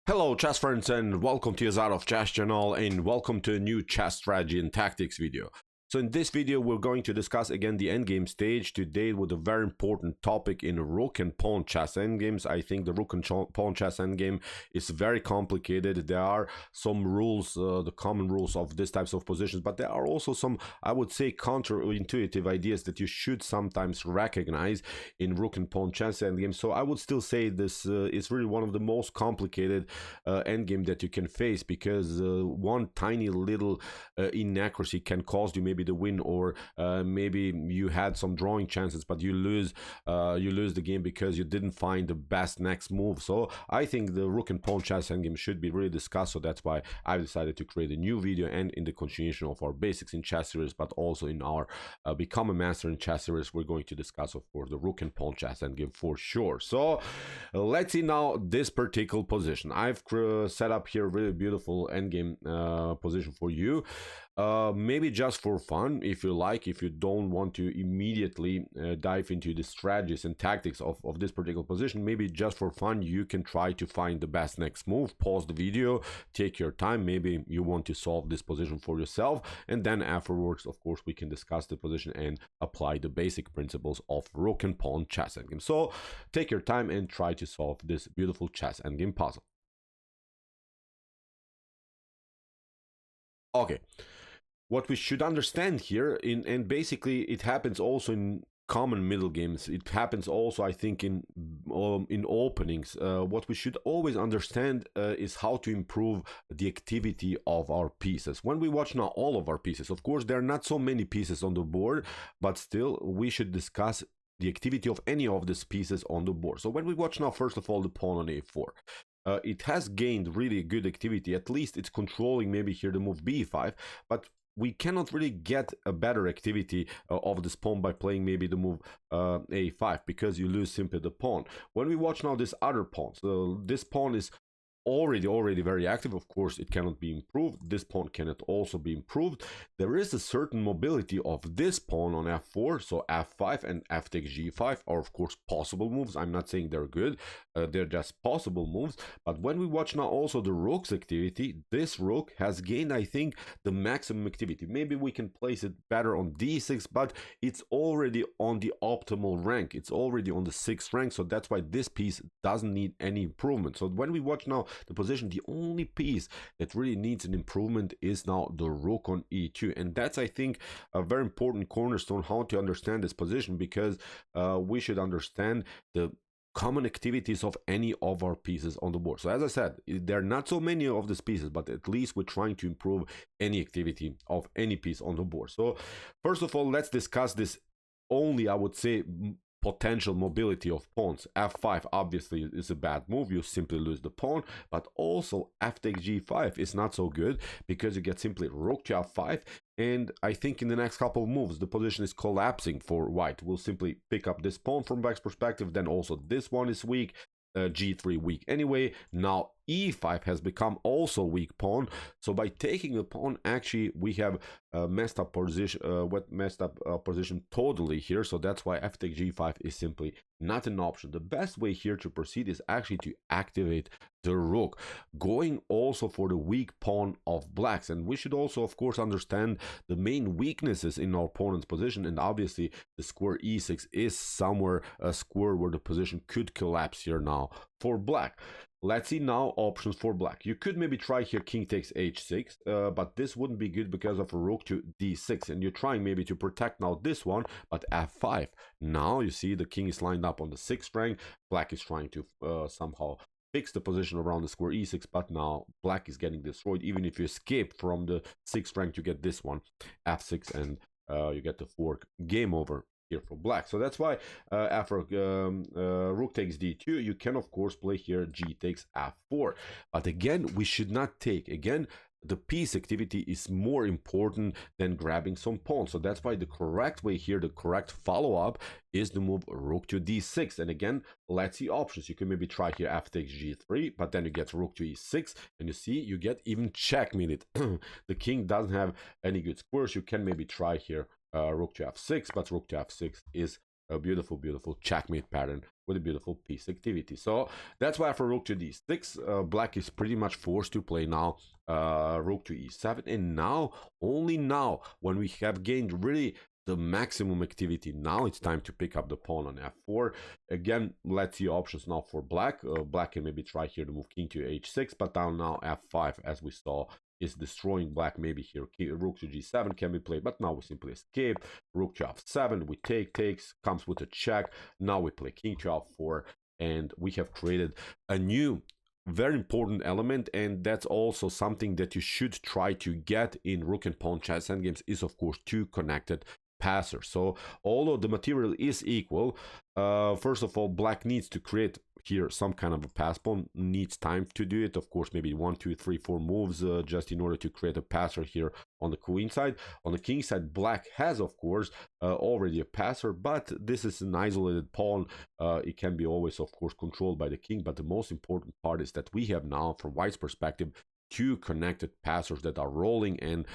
Hello chess friends and welcome to Azarov Chess channel and welcome to a new chess strategy and tactics video. So in this video we're going to discuss again the endgame stage today with a very important topic in rook and pawn chess endgames. I think the rook and pawn chess endgame is very complicated. There are some rules, the common rules of these types of positions, but there are also some, I would say, counterintuitive ideas that you should sometimes recognize in rook and pawn chess endgame. So I would still say this is really one of the most complicated endgame that you can face, because one tiny little inaccuracy can cost you maybe the win, or maybe you had some drawing chances but you lose the game because you didn't find the best next move. So I think the rook and pawn chess endgame should be really discussed. So that's why I decided to create a new video, and in the continuation of our basics in chess series, but also in our become a master in chess series, we're going to discuss of course the rook and pawn chess endgame for sure. So let's see now this particular position. I've set up here a really beautiful endgame position for you. Maybe just for fun, if you like, if you don't want to immediately dive into the strategies and tactics of this particular position, maybe just for fun you can try to find the best next move. Pause the video, take your time, maybe you want to solve this position for yourself, and then afterwards of course we can discuss the position and apply the basic principles of rook and pawn chess endgame. So take your time and try to solve this beautiful chess endgame puzzle. Okay, what we should understand here, and basically it happens also in common middle games, it happens also I think in openings, what we should always understand is how to improve the activity of our pieces. When we watch now all of our pieces, of course there are not so many pieces on the board, but still we should discuss the activity of any of these pieces on the board. So when we watch now, first of all, the pawn on a4, it has gained really good activity. At least it's controlling maybe here the move b5, but we cannot really get a better activity of this pawn by playing maybe the move a5, because you lose simply the pawn. When we watch now this other pawn, so this pawn is already very active. Of course it cannot be improved. This pawn cannot also be improved. There is a certain mobility of this pawn on f4, so f5 and f takes g5 are of course possible moves. I'm not saying they're good, they're just possible moves. But when we watch now also the rook's activity, this rook has gained I think the maximum activity. Maybe we can place it better on d6, but it's already on the optimal rank, it's already on the 6th rank, so that's why this piece doesn't need any improvement. So when we watch now the position, the only piece that really needs an improvement is now the rook on e2, and that's I think a very important cornerstone how to understand this position, because we should understand the common activities of any of our pieces on the board. So as I said, there are not so many of these pieces, but at least we're trying to improve any activity of any piece on the board. So first of all, let's discuss this only, I would say, potential mobility of pawns. f5 obviously is a bad move, you simply lose the pawn, but also f takes g5 is not so good, because you get simply rook to f5, and I think in the next couple of moves the position is collapsing for white. We'll simply pick up this pawn from black's perspective, then also this one is weak, g3 weak anyway. Now e5 has become also weak pawn, so by taking a pawn actually we have messed up position totally here. So that's why f takes g5 is simply not an option. The best way here to proceed is actually to activate the rook, going also for the weak pawn of blacks. And we should also of course understand the main weaknesses in our opponent's position, and obviously the square e6 is somewhere a square where the position could collapse here now for black. Let's see now options for black. You could maybe try here king takes h6, but this wouldn't be good because of a rook to d6, and you're trying maybe to protect now this one, but f5. Now you see the king is lined up on the 6th rank. Black is trying to somehow fix the position around the square e6, but now black is getting destroyed. Even if you escape from the 6th rank, you get this one, f6, and you get the fork. Game over here for black. So that's why after rook takes d2, you can of course play here g takes f4. But again, we should not take, again, the piece activity is more important than grabbing some pawns. So that's why the correct way here, the correct follow-up is the move rook to d6. And again, let's see options. You can maybe try here f takes g3, but then you get rook to e6, and you see you get even checkmated. The king doesn't have any good squares. You can maybe try here rook to f6, but rook to f6 is A beautiful, beautiful checkmate pattern with a beautiful piece activity. So that's why for rook to d6, black is pretty much forced to play now rook to e7. And now, only now, when we have gained really the maximum activity, now it's time to pick up the pawn on f4. Again, let's see options now for black. Black can maybe try here to move king to h6, but now f5, as we saw, is destroying black. Maybe here rook to g7 can be played, but now we simply escape. Rook to f7, we takes, comes with a check. Now we play king to f4, and we have created a new very important element, and that's also something that you should try to get in rook and pawn chess endgames, is of course two connected passers. So although the material is equal, first of all, black needs to create here some kind of a pass pawn, needs time to do it. Of course, maybe 1, 2, 3, 4 moves just in order to create a passer here on the queen side. On the king side, black has, of course, already a passer, but this is an isolated pawn. It can be always, of course, controlled by the king, but the most important part is that we have now, from white's perspective, two connected passers that are rolling, and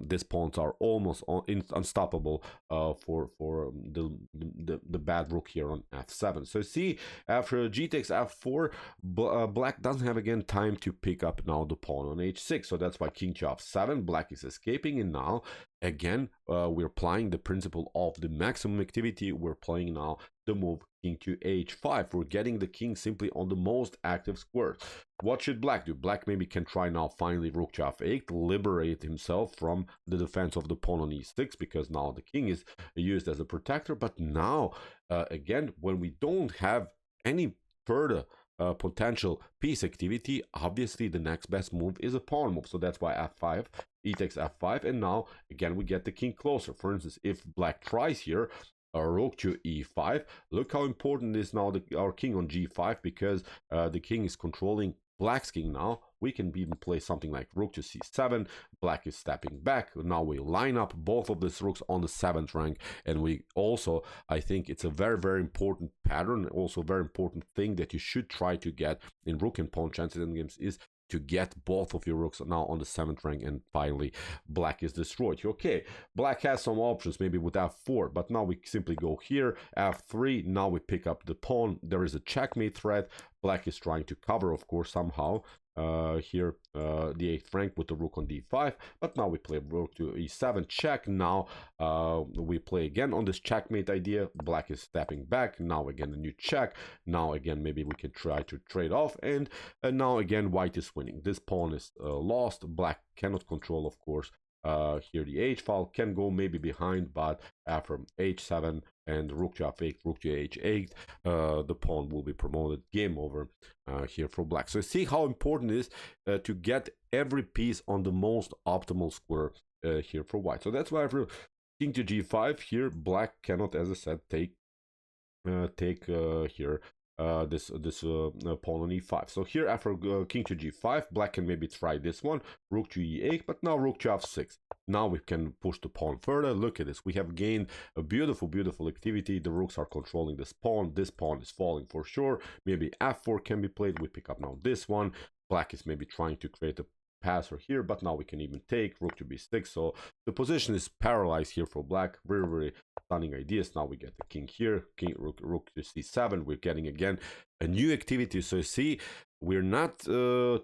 these pawns are almost unstoppable for the bad rook here on f7. So see, after g takes f4, black doesn't have again time to pick up now the pawn on h6. So that's why king to f7, black is escaping, and now again we're applying the principle of the maximum activity. We're playing now the move king to h5. We're getting the king simply on the most active square. What should black do? Black maybe can try now finally rook to f8, liberate himself from the defense of the pawn on e6, because now the king is used as a protector. But now again, when we don't have any further potential piece activity, obviously the next best move is a pawn move. So that's why f5, e takes f5, and now again we get the king closer. For instance, if black tries here rook to e5, look how important is now our king on g5, because the king is controlling black's king now. We can even play something like rook to c7. Black is stepping back. Now we line up both of these rooks on the 7th rank, and we also, I think it's a very, very important pattern, also a very important thing that you should try to get in rook and pawn chances in games, is to get both of your rooks now on the 7th rank, and finally black is destroyed. Okay, black has some options maybe with f4, but now we simply go here, f3. Now we pick up the pawn. There is a checkmate threat. Black is trying to cover, of course, somehow here the 8th rank with the rook on d5, but now we play rook to e7 check. Now we play again on this checkmate idea. Black is stepping back. Now again a new check. Now again maybe we can try to trade off, and now again white is winning. This pawn is lost. Black cannot control, of course, here the h file, can go maybe behind, but after h7 and rook to f8, rook to h8, the pawn will be promoted. Game over here for black. So see how important it is to get every piece on the most optimal square here for white. So that's why for king to g5 here, black cannot, as I said, take here this pawn on e5. So here after king to g5, black can maybe try this one, rook to e8, but now rook to f6. Now we can push the pawn further. Look at this. We have gained a beautiful, beautiful activity. The rooks are controlling this pawn. This pawn is falling for sure. Maybe f4 can be played. We pick up now this one. Black is maybe trying to create a passer here, but now we can even take rook to b6. So the position is paralyzed here for black. Very, very stunning ideas. Now we get the king here, king rook to c7. We're getting again a new activity. So you see, we're not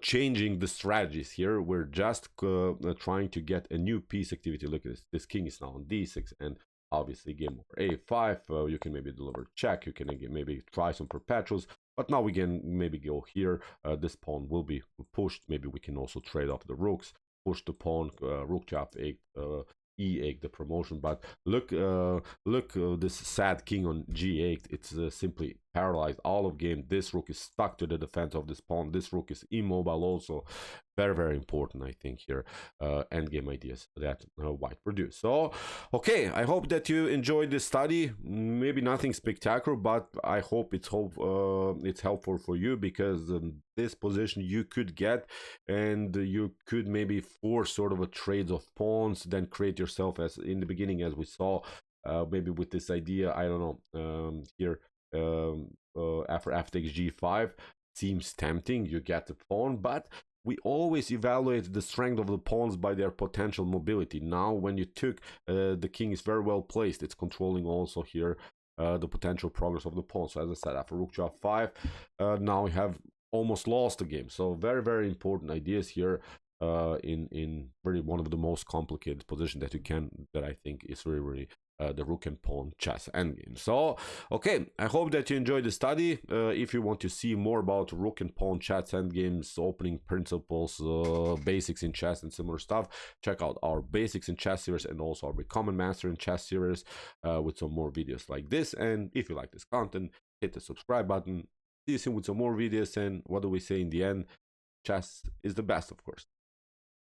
changing the strategies here. We're just trying to get a new piece activity. Look at this. This king is now on d6, and obviously game over a5. You can maybe deliver check. You can maybe try some perpetuals. But now we can maybe go here. This pawn will be pushed. Maybe we can also trade off the rooks, push the pawn, rook to f8, e8, the promotion. But look, this sad king on g8. It's simply paralyzed all of game. This rook is stuck to the defense of this pawn. This rook is immobile also. Very, very important, I think, here endgame ideas that white produce. So okay, I hope that you enjoyed this study. Maybe nothing spectacular, but I hope it's helpful for you, because this position you could get, and you could maybe force sort of a trades of pawns, then create yourself, as in the beginning, as we saw, maybe with this idea, I don't know, here after f takes g5 seems tempting. You get the pawn, but we always evaluate the strength of the pawns by their potential mobility. Now when you took the king is very well placed. It's controlling also here the potential progress of the pawn. So as I said, after rook to f5, now we have almost lost the game. So very, very important ideas here in really one of the most complicated positions that I think is really, really the rook and pawn chess endgame. So, okay, I hope that you enjoyed the study. If you want to see more about rook and pawn chess endgames, opening principles, basics in chess, and similar stuff, check out our basics in chess series and also our Becoming Master in Chess series with some more videos like this. And if you like this content, hit the subscribe button. See you soon with some more videos. And what do we say in the end? Chess is the best, of course.